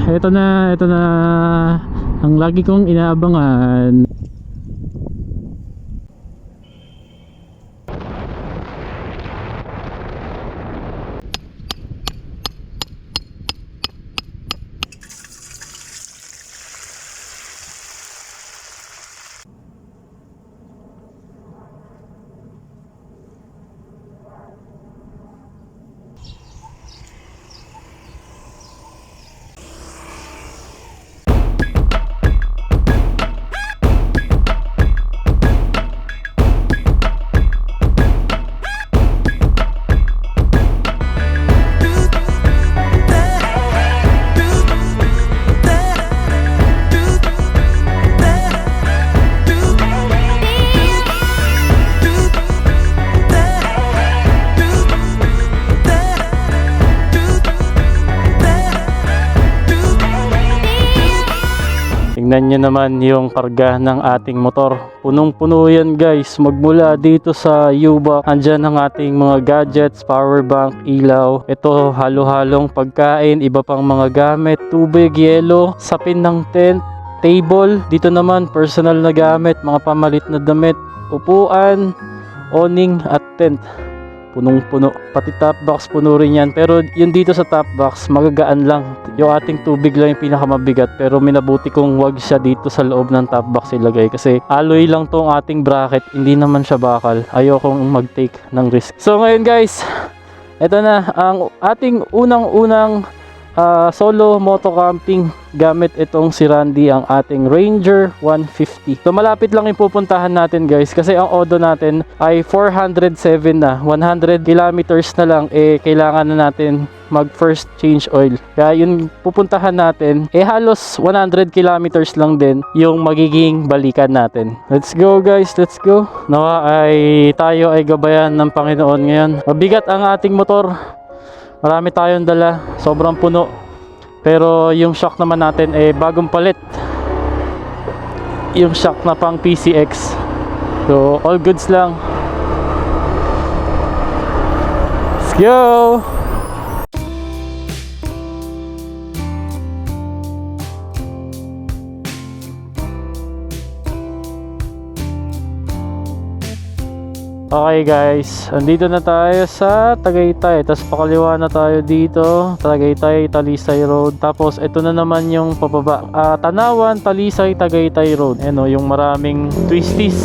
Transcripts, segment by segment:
ito na ang lagi kong inaabangan. Tingnan nyo naman yung karga ng ating motor. Punong-puno yan guys. Magmula dito sa U-Box, andyan ang ating mga gadgets, power bank, ilaw. Ito halo-halong pagkain, iba pang mga gamit, tubig, yelo, sapin ng tent, table. Dito naman personal na gamit, mga pamalit na damit, upuan, awning at tent. Punong-puno. Pati top box puno rin yan. Pero yun dito sa top box, magagaan lang. Yung ating tubig lang yung pinakamabigat. Pero minabuti kong wag siya dito sa loob ng top box ilagay. Kasi alloy lang tong ating bracket. Hindi naman siya bakal. Ayokong mag-take ng risk. So ngayon guys, ito na ang ating unang-unang solo moto camping gamit itong si Randy, ang ating Ranger 150. So malapit lang yung pupuntahan natin guys, kasi ang odo natin ay 407 na, 100 kilometers na lang, kailangan na natin mag first change oil. Kaya yung pupuntahan natin halos 100 kilometers lang din yung magiging balikan natin. Let's go guys, let's go. Nawa ay tayo ay gabayan ng Panginoon ngayon. Mabigat ang ating motor, marami tayong dala, sobrang puno. Pero yung shock naman natin bagong palit, yung shock na pang PCX. So all goods lang. Let's go. Okay guys, andito na tayo sa Tagaytay. Tapos pakaliwa na tayo dito, Tagaytay, Talisay Road. Tapos ito na naman yung pababa, Tanawan, Talisay, Tagaytay Road. Ayan o, yung maraming twisties.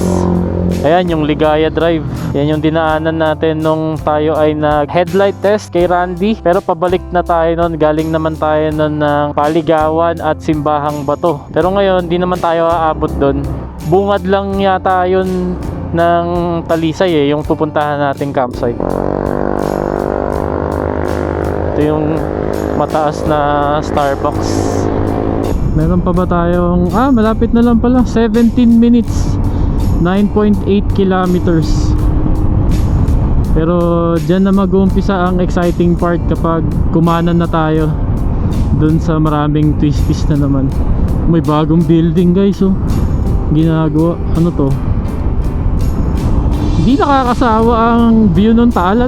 Ayan yung Ligaya Drive. Yan yung dinaanan natin nung tayo ay nag headlight test kay Randy. Pero pabalik na tayo nun, galing naman tayo nun ng Paligawan at Simbahang Bato. Pero ngayon di naman tayo aabot dun. Bungad lang yata yun ng Talisay yung pupuntahan nating campsite. Ito yung mataas na Starbucks. Meron pa ba tayong malapit na lang pala, 17 minutes, 9.8 kilometers. Pero dyan na mag-uumpisa ang exciting part, kapag kumanan na tayo dun sa maraming twisties na naman. May bagong building guys ginagawa. Ano to? Hindi nakakasawa ang view ng Taal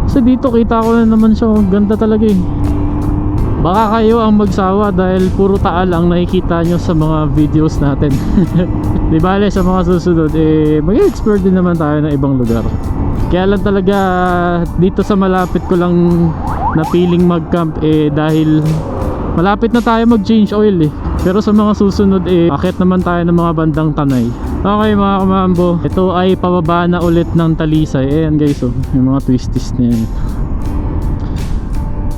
Kasi dito kita ko na naman siya, ganda talaga Baka kayo ang magsawa dahil puro Taal ang nakikita nyo sa mga videos natin. Di bale sa mga susunod mag-explore din naman tayo ng ibang lugar. Kaya lang talaga dito sa malapit ko lang napiling mag-camp dahil malapit na tayo mag-change oil Pero sa mga susunod akit naman tayo ng mga bandang Tanay. Okay mga kamambo, ito ay pababa na ulit ng Talisay. Ayan guys yung mga twisties na yan.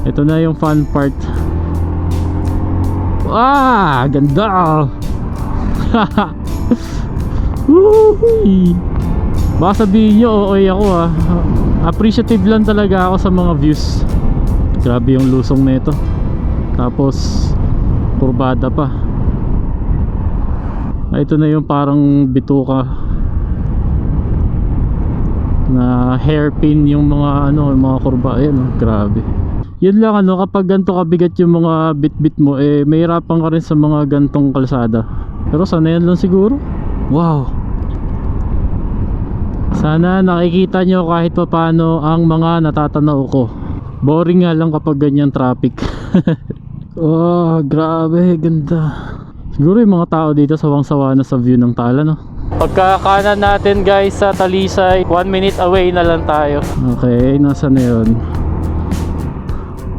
Ito na yung fun part. Ganda. Baka sabihin nyo ooy ako appreciative lang talaga ako sa mga views. Grabe yung lusong nito. Tapos kurbada pa. Ito na yung parang bituka na hairpin yung mga yung mga kurba. Ayan grabe. Yun lang kapag ganito kabigat yung mga bit-bit mo may hirapan ka rin sa mga gantong kalsada. Pero sana yan lang siguro. Wow. Sana nakikita nyo kahit papano ang mga natatanaw ko. Boring nga lang kapag ganyan traffic. Oh, grabe, ganda. Siguro yung mga tao dito sawang-sawa na sa view ng Tala, no? Pagkakanan natin guys sa Talisay, 1 minute away na lang tayo. Okay, nasa na yun?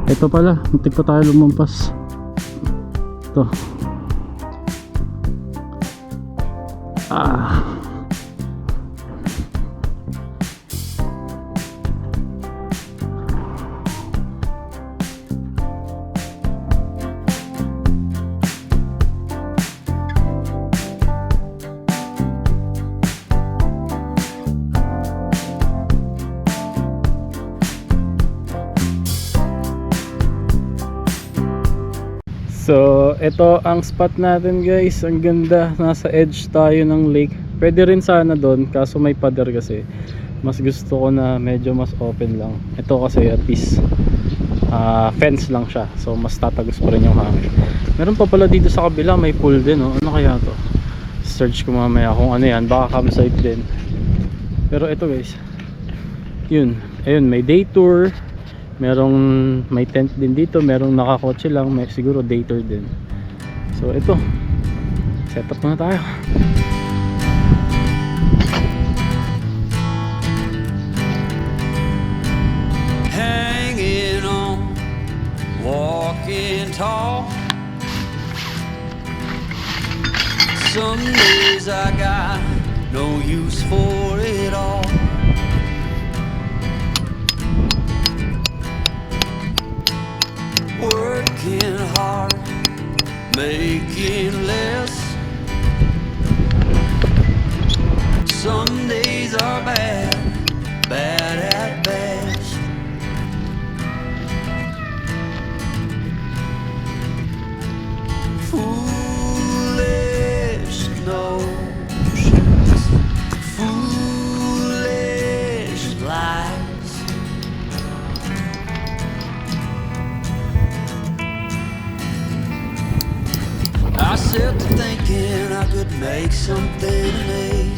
Ito pala, muntik pa tayo lumampas. Ito. So, ito ang spot natin guys. Ang ganda. Nasa edge tayo ng lake. Pwede rin sana doon, kaso may pader kasi. Mas gusto ko na medyo mas open lang. Ito kasi at least fence lang siya. So, mas tatagos pa rin yung hangin. Meron pa pala dito sa kabila, may pool din. Oh. Ano kaya to? Search ko mamaya kung ano yan. Baka campsite din. Pero ito guys. Yun. Ayun, may day tour. May tent din dito, merong nakakotse lang, may siguro day tour din. So ito, set up na tayo. Hanging on, walking tall. Some days I got no use for it all. Working hard, making less. Some days are bad, bad at best. Foolish notions, foolish lies. I set to thinking I could make something of me,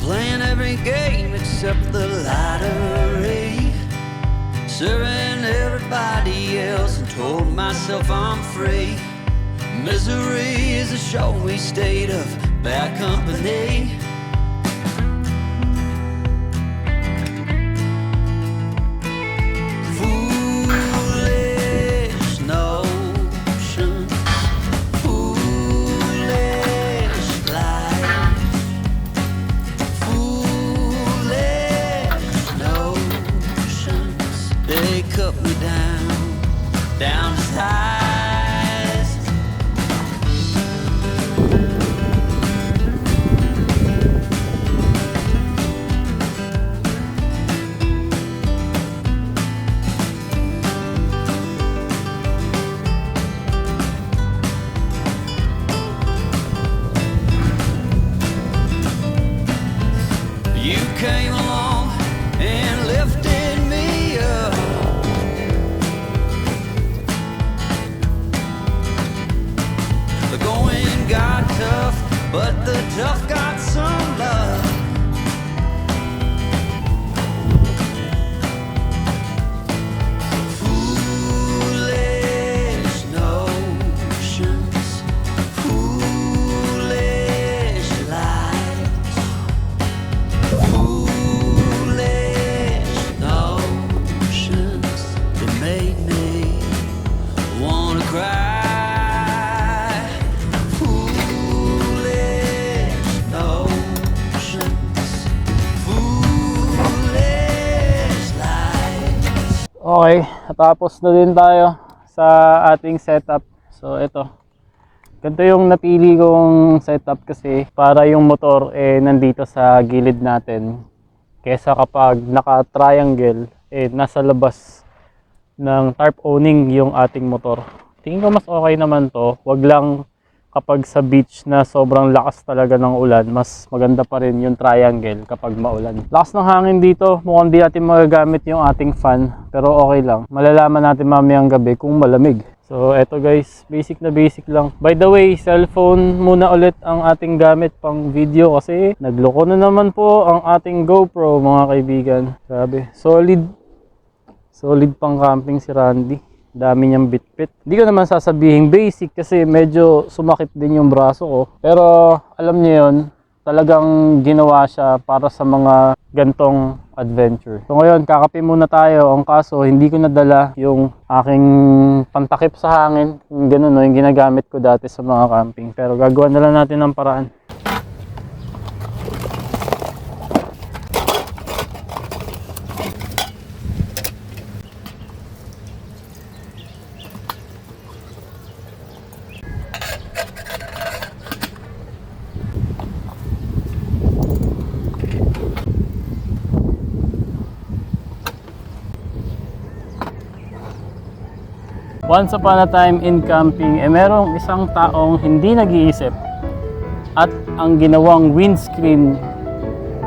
playing every game except the lottery, serving everybody else and told myself I'm free. Misery is a showy state of bad company. Foolish notions, foolish lies, foolish notions. They cut me down to size. You came along and lifted me up. The going got tough, but the tough got some love. Foolish notions, foolish lies, foolish notions that made me wanna cry. Foolish notions, foolish lies. Okay, natapos na din tayo sa ating setup. So ito, ganito yung napili kong setup kasi para yung motor nandito sa gilid natin, kesa kapag naka-triangle nasa labas ng tarp owning yung ating motor. Tingin ko mas okay naman to. Wag lang kapag sa beach na sobrang lakas talaga ng ulan, mas maganda pa rin yung triangle kapag maulan. Lakas ng hangin dito, mukhang di natin magagamit yung ating fan, pero okay lang. Malalaman natin mamayang gabi kung malamig. So eto guys, basic na basic lang. By the way, cellphone muna ulit ang ating gamit pang video kasi nagloko na naman po ang ating GoPro mga kaibigan. Grabe, solid pang camping si Randy. Dami niyang bitbit. Hindi ko naman sasabihin basic kasi medyo sumakit din yung braso ko. Pero alam niyo yun, talagang ginawa siya para sa mga gantong adventure. So ngayon, kakape muna tayo. Ang kaso, hindi ko nadala yung aking pantakip sa hangin. Yung ganun, no, yung ginagamit ko dati sa mga camping. Pero gagawa na lang natin ng paraan. Once upon a time in camping, merong isang taong hindi nag-iisip at ang ginawang windscreen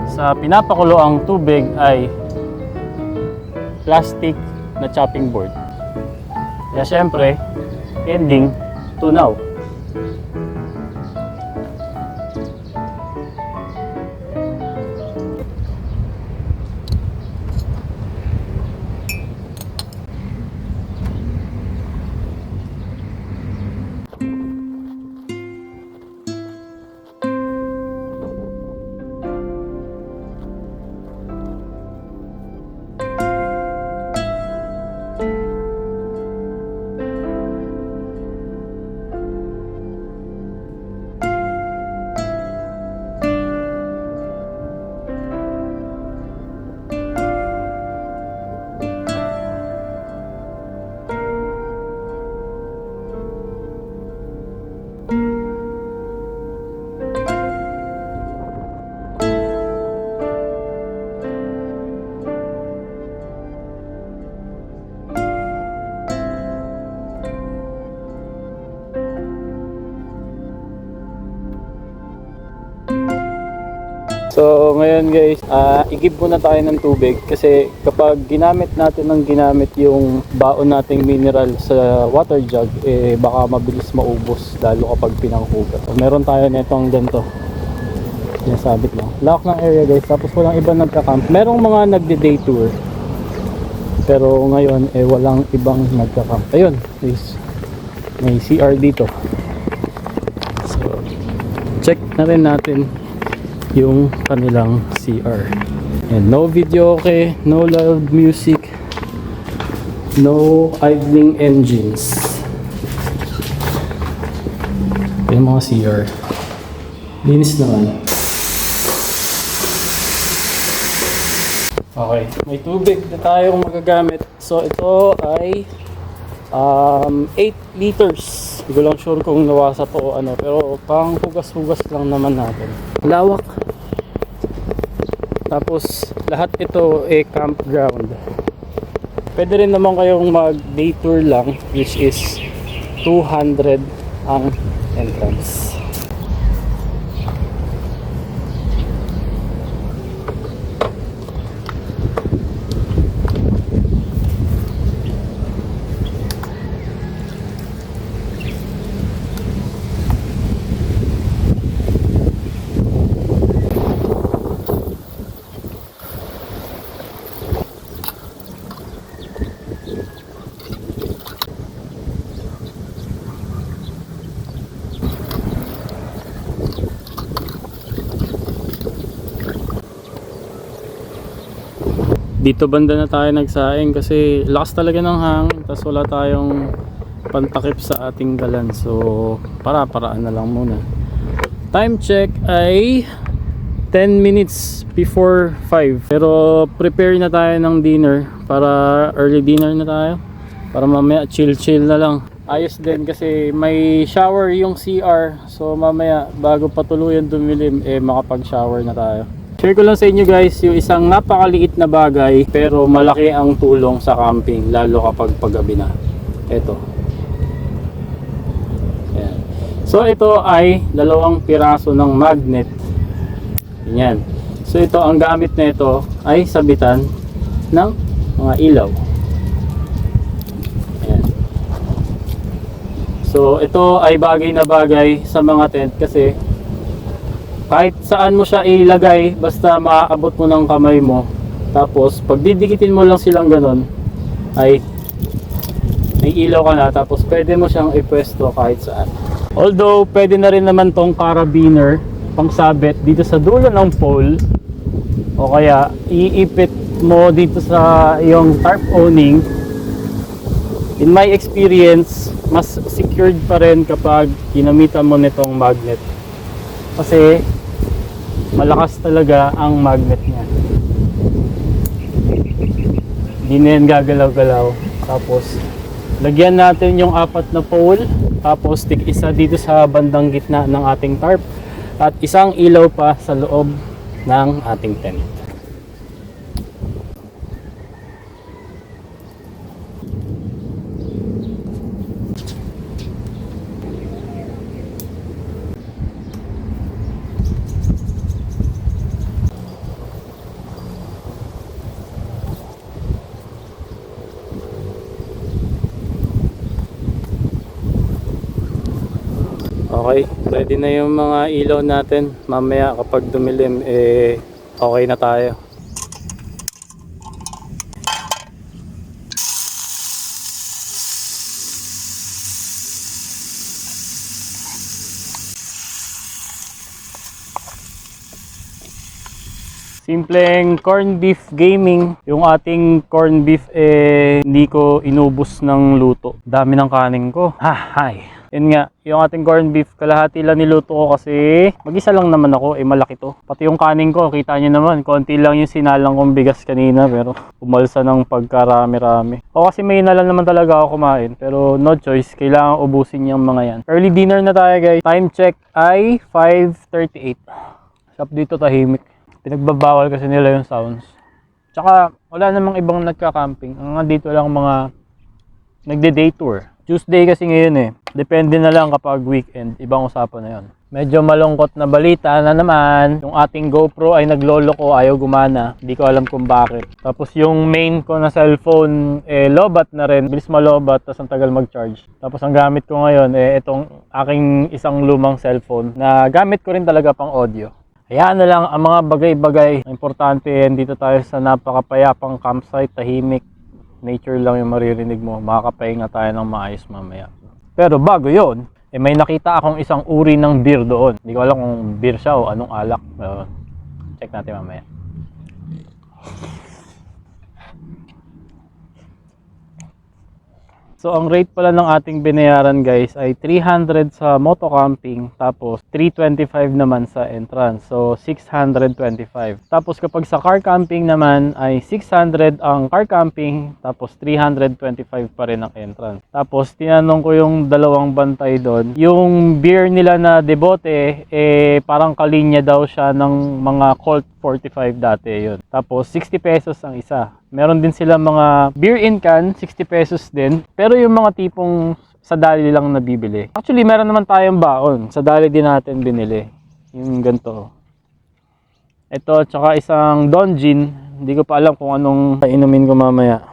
sa pinapakuloang tubig ay plastic na chopping board. Kaya syempre, ending, tunaw. So ngayon guys, i-give muna tayo ng tubig kasi kapag ginamit natin yung baon nating mineral sa water jug, baka mabilis maubos lalo kapag pinanghugas. So meron tayo netong ganito. Sinasabit lang. Lock ng area guys, tapos walang iba nagka-camp. Merong mga nagde-day tour. Pero ngayon walang ibang nagka-camp. Ayun, guys. May CR dito. So check na rin natin yung kanilang CR. And no video okay, no loud music, no idling engines. Yung mga CR linis naman. Okay, may tubig na tayong magagamit. So ito ay 8 liters. Hindi ko lang sure kung nawasa to o ano, pero pang hugas-hugas lang naman natin. Lawak. Tapos lahat ito campground. Pwede rin naman kayong mag day tour lang, which is 200 ang entrance. Dito banda na tayo nagsaing kasi lakas talaga ng hangin, tapos wala tayong pantakip sa ating galan, so para-paraan na lang muna. Time check ay 10 minutes before 5, pero prepare na tayo ng dinner para early dinner na tayo para mamaya chill na lang. Ayos din kasi may shower yung CR, so mamaya bago patuluyan dumilim makapag shower na tayo. Share ko lang sa inyo guys yung isang napakaliit na bagay pero malaki ang tulong sa camping, lalo kapag paggabi na. Ito. Ayan. So ito ay 2 piraso ng magnet. Ganyan. So ito, ang gamit na ito ay sabitan ng mga ilaw. Ayan. So ito ay bagay na bagay sa mga tent kasi kahit saan mo siya ilagay, basta maaabot mo ng kamay mo. Tapos, pag didikitin mo lang silang ganon, ay may ilaw ka na, tapos pwede mo siyang ipwesto kahit saan. Although pwede na rin naman tong carabiner pangsabit dito sa dulo ng pole, o kaya iipit mo dito sa iyong tarp awning. In my experience, mas secured pa rin kapag ginamitan mo nitong magnet, kasi malakas talaga ang magnet niya. Hindi na yan gagalaw-galaw. Tapos lagyan natin yung 4 na pole, tapos tig-isa dito sa bandang gitna ng ating tarp, at isang ilaw pa sa loob ng ating tent. Okay, ready na yung mga ilaw natin. Mamaya kapag dumilim, okay na tayo. Simpleng corn beef gaming. Yung ating corn beef hindi ko inubos ng luto. Dami ng kanin ko. Hi. Yun nga, yung ating corn beef, kalahati lang niluto ko kasi mag-isa lang naman ako, malaki to. Pati yung kanin ko, kita nyo naman, konti lang yung sinalang kong bigas kanina, pero umalsa ng pagkarami-rami. O kasi may nalang naman talaga ako kumain, pero no choice, kailangan ubusin yung mga yan. Early dinner na tayo guys. Time check ay 5:38. Shop dito tahimik. Pinagbabawal kasi nila yung sounds. Tsaka wala namang ibang nagka-camping. Ang dito lang mga nagde-day tour. Tuesday kasi ngayon Depende na lang kapag weekend. Ibang usapan na yon. Medyo malungkot na balita na naman. Yung ating GoPro ay nagloloko, ayaw gumana. Hindi ko alam kung bakit. Tapos yung main ko na cellphone, lobat na rin. Bilis malobat, tapos ang tagal mag-charge. Tapos ang gamit ko ngayon, itong aking isang lumang cellphone na gamit ko rin talaga pang audio. Hayaan na lang ang mga bagay-bagay. Importante, dito tayo sa napakapayapang campsite, tahimik. Nature lang yung maririnig mo. Makakapahinga tayo ng maayos mamaya. Pero bago yon, may nakita akong isang uri ng beer doon. Hindi ko alam kung beer siya o anong alak. Check natin mamaya. So ang rate pala ng ating binayaran guys ay 300 sa moto camping, tapos 325 naman sa entrance. So 625. Tapos kapag sa car camping naman ay 600 ang car camping, tapos 325 pa rin ang entrance. Tapos tinanong ko yung dalawang bantay doon, yung beer nila na Debote parang kalinya daw siya ng mga Colt 45 dati yun. Tapos 60 pesos ang isa. Meron din sila mga beer in can, 60 pesos din. Pero yung mga tipong sa dali lang nabibili. Actually, meron naman tayong baon. Sa dali din natin binili. Yung ganito. Ito, tsaka isang Don Gin. Hindi ko pa alam kung anong inumin ko mamaya.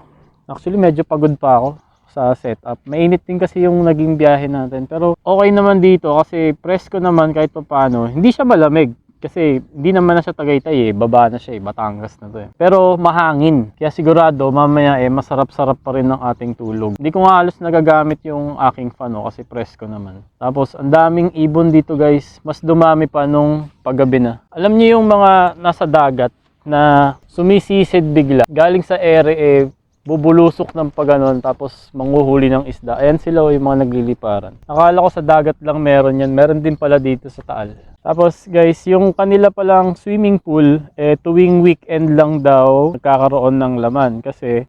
Actually, medyo pagod pa ako sa setup. Mainit din kasi yung naging biyahe natin. Pero okay naman dito kasi presko naman kahit pa paano. Hindi siya malamig. Kasi hindi naman na siya Tagaytay baba na siya Batangas na to Pero mahangin. Kaya sigurado mamaya masarap-sarap pa rin ng ating tulog. Hindi ko nga halos nagagamit yung aking fan kasi presko naman. Tapos ang daming ibon dito guys. Mas dumami pa nung paggabi na. Alam niyo yung mga nasa dagat na sumisisid bigla. Galing sa ere bubulusok ng paganon tapos manghuhuli ng isda. Ayan sila yung mga nagliliparan. Akala ko sa dagat lang meron yan. Meron din pala dito sa Taal. Tapos guys, yung kanila palang swimming pool, tuwing weekend lang daw nagkakaroon ng laman kasi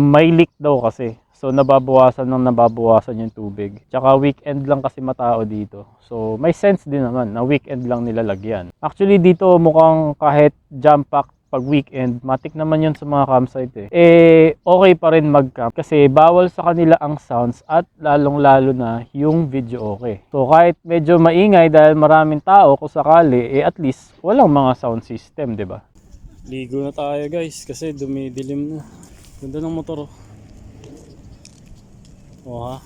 may leak daw kasi. So nababawasan yung tubig. Tsaka weekend lang kasi matao dito. So may sense din naman na weekend lang nilalagyan. Actually dito mukhang kahit jam pack pag weekend, matik naman yun sa mga campsite okay pa rin mag-camp kasi bawal sa kanila ang sounds at lalong-lalo na yung video okay. So kahit medyo maingay dahil maraming tao kung sakali, at least walang mga sound system, 'di ba? Ligo na tayo guys kasi dumidilim na. Ganda ng motor. Ha?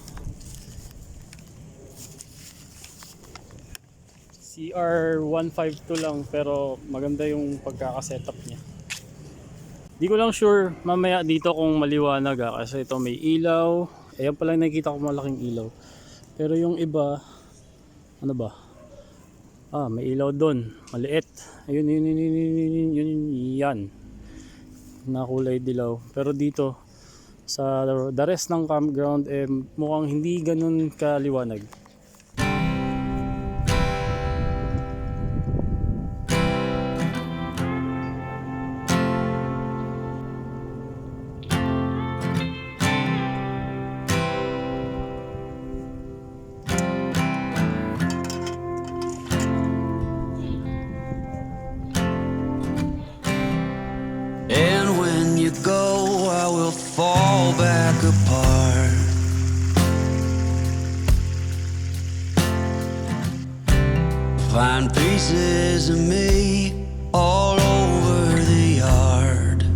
CR152 lang pero maganda yung pagkakasetup niya. Di ko lang sure mamaya dito kung maliwanag kasi ito may ilaw, Ayan pala yung nakikita ko malaking ilaw. Pero yung iba, ano ba? May ilaw doon. Maliit. Ayun, yun, yan. Na kulay dilaw. Pero dito, sa the rest ng campground, mukhang hindi ganun kaliwanag. And when you go, I will fall back apart. Find pieces of me all over the yard.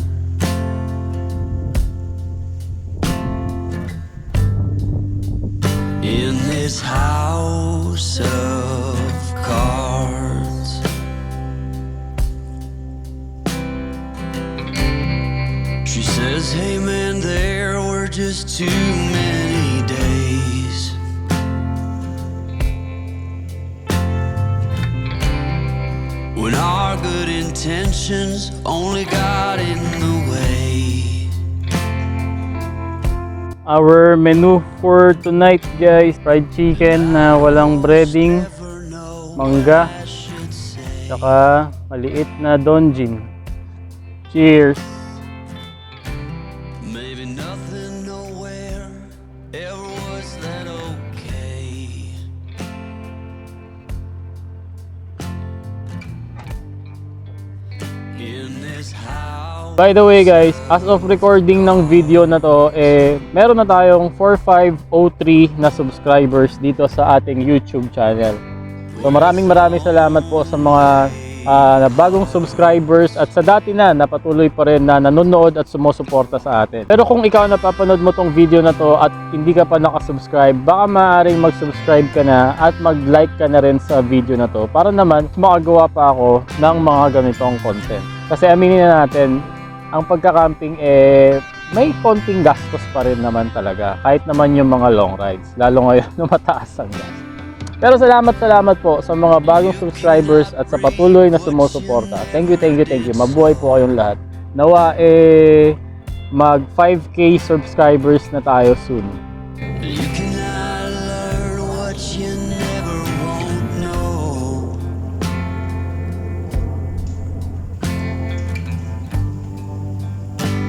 In this house of cards. She says, hey man, there were just too many days. When our good intentions only got in the way. Our menu for tonight guys, fried chicken na walang breading, Never know mangga, what I should say. saka maliit na donjin. Cheers! Maybe nothing nowhere ever was that okay. In this house. By the way guys, as of recording ng video na to, meron na tayong 4503 na subscribers dito sa ating YouTube channel. So maraming salamat po sa mga bagong subscribers at sa dati na patuloy pa rin na nanonood at sumusuporta sa atin. Pero kung ikaw napapanood mo tong video na to at hindi ka pa nakasubscribe, baka maaaring mag-subscribe ka na at mag-like ka na rin sa video na to para naman makagawa pa ako ng mga ganitong content. Kasi aminin na natin, ang pagka-camping may konting gastos pa rin naman talaga kahit naman yung mga long rides, lalo ngayon na mataas ang gas. Pero salamat po sa mga bagong subscribers at sa patuloy na sumusuporta. Thank you. Mabuhay po kayong lahat. Nawa mag 5K subscribers na tayo soon. You cannot learn what you never won't know.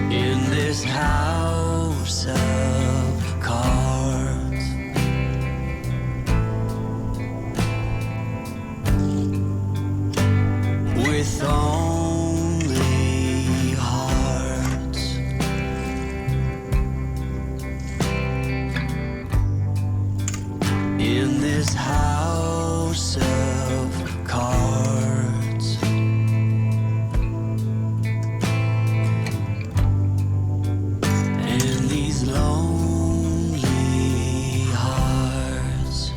In this house of cards. With only hearts. In this house of cards. And these lonely hearts.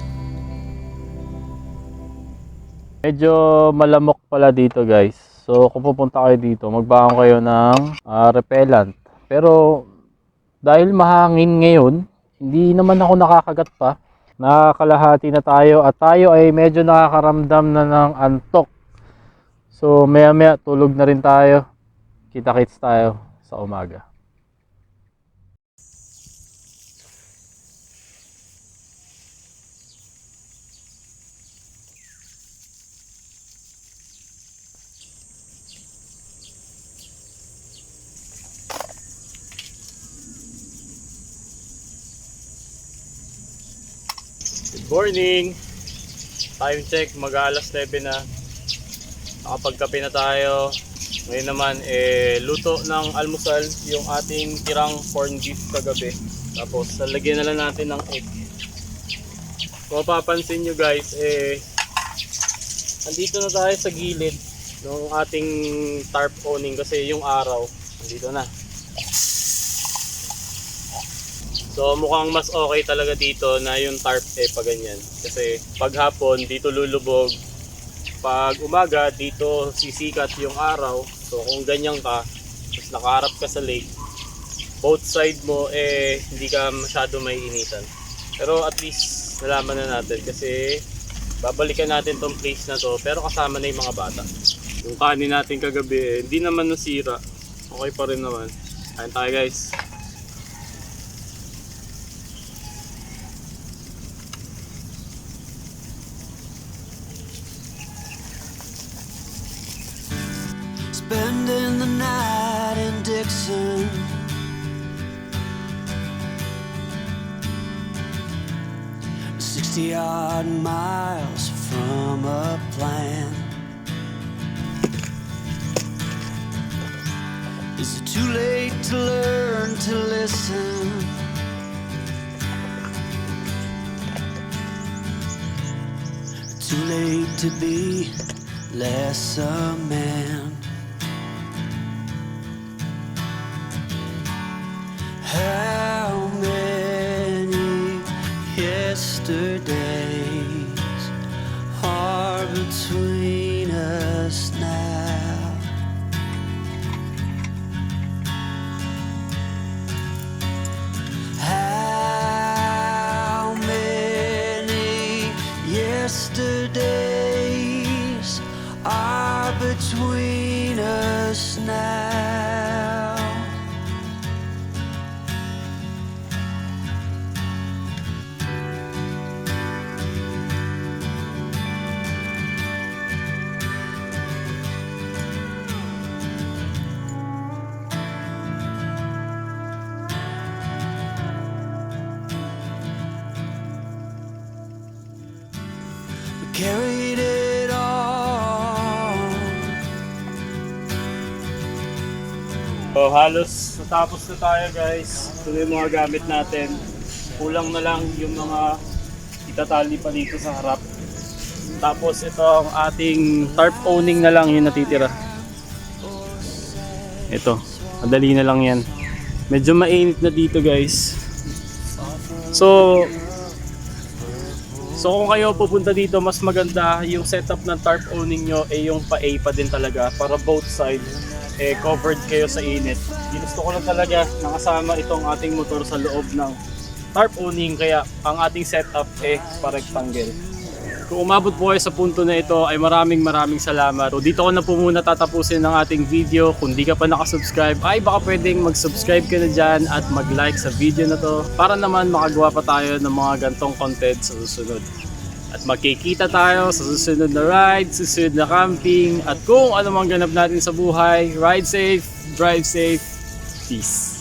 Medyo malamok pala dito guys. So kung pupunta kayo dito, magbaon kayo ng repellent. Pero dahil mahangin ngayon, hindi naman ako nakakagat pa. Nakakalahati na tayo at tayo ay medyo nakakaramdam na ng antok. So maya tulog na rin tayo. Kita-kits tayo sa umaga. Good morning! Time check, mag-aalas 9 na. Nakapagkape na tayo. Ngayon naman, luto ng almusal yung ating tirang corned beef kagabi. Tapos, lalagyan na lang natin ng egg. Kung mapapansin nyo guys, andito na tayo sa gilid ng ating tarp awning kasi yung araw, andito na. So mukhang mas okay talaga dito na yung tarp pa ganyan. Kasi pag hapon dito lulubog, pag umaga dito sisikat yung araw. So kung ganyan ka, tapos nakaharap ka sa lake, both side mo hindi ka masyado may initan. Pero at least nalaman na natin kasi babalikan natin tong place na to pero kasama na yung mga bata. Yung kanin natin kagabi hindi naman nasira. Okay pa rin naman. Kain tayo guys. Spending the night in Dixon, 60-odd miles from a plan. Is it too late to learn to listen? Too late to be less a man? How many yesterdays are between us now? How many yesterdays are between us now? Carried it all. So halos natapos na tayo guys. Ito na yung mga gamit natin. Kulang na lang yung mga itatali pa dito sa harap. Tapos ito ang ating tarp owning na lang yung natitira. Ito, madali na lang yan. Medyo mainit na dito guys. So kung kayo pupunta dito, mas maganda yung setup ng tarp owning nyo yung pa-A pa din talaga para both side covered kayo sa init. Ginusto ko lang talaga nakasama itong ating motor sa loob ng tarp owning kaya ang ating setup pa-rectangle. Kung umabot po kayo sa punto na ito ay maraming salamat. So dito ko na po muna tatapusin ng ating video. Kung di ka pa nakasubscribe ay baka pwedeng mag-subscribe ka na dyan at mag-like sa video na to para naman makagawa pa tayo ng mga gantong content sa susunod. At magkikita tayo sa susunod na ride, susunod na camping at kung ano mang ganap natin sa buhay. Ride safe, drive safe, peace!